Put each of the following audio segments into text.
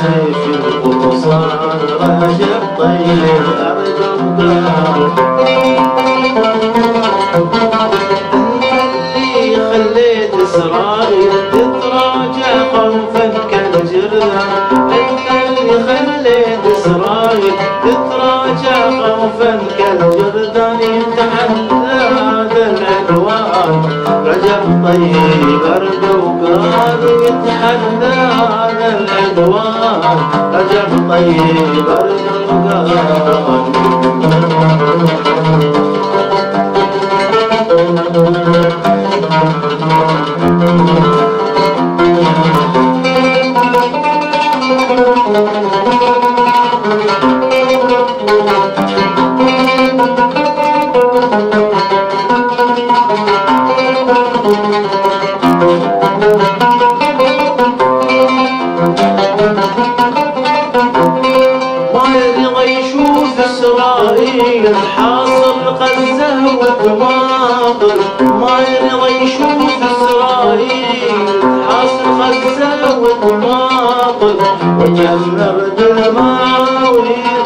سيف القرصان رجب طيب أرجو خليت إسرائيل تتراجع خوفا كالجرذان، أنت اللي خليت إسرائيل تتراجع خوفا كالجرذان، يتحدى هذا العدوان رجب طيب أردوغان، يتحدى هذا العدوان رجب طيب أردوغان. إسرائيل حاصر غزة وتماطل، ما يرضى يشوف إسرائيل حاصر غزة وتماطل، وجمر بالماويل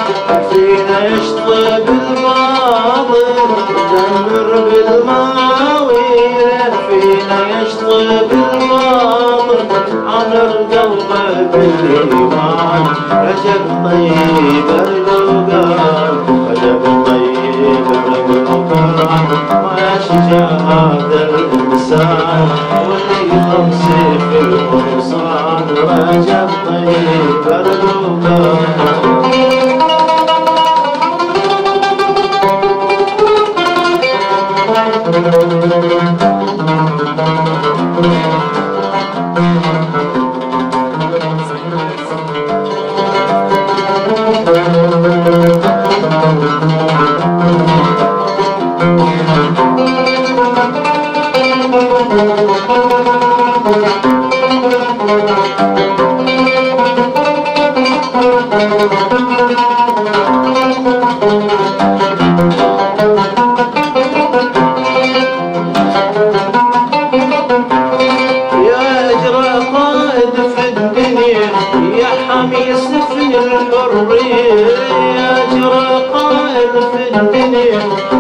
فينا يشطب الباطل، وجمر بالماويل فينا يشطب الباطل، عمر قلبه بالإيمان رجب طيب أردوغان، رجب طيب أردوغان، ما شجع هذا الإنسان واللي يخمسي في القرصان رجب طيب أردوغان. يا أجرى قائد في الدنيا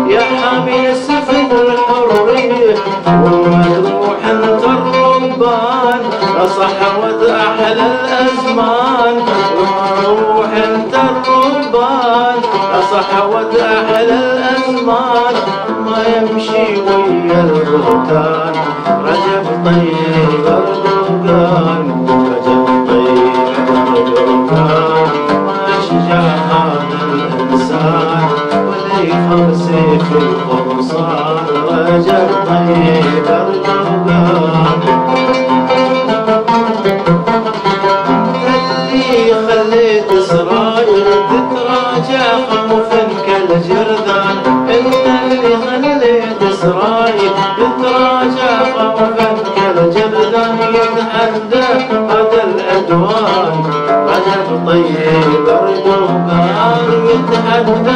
يا حامي سفن الحرية، والمجروح انت الربان صحوة أحلى الأزمان، والمجروح انت الربان صحوة أحلى الأزمان، ما يمشي ويا البهتان رجب طيب أردوغان، رجب طيب أردوغان، هذا الإنسان واللي يخمسي في القرصان رجب طيب أردوغان. اللي خليت إسرائيل تتراجع خوفا كالجرذان، انت اللي خليت إسرائيل تتراجع خوفا كالجرذان، يتحدى هذا العدوان رجب طيب أردوغان، يتحدى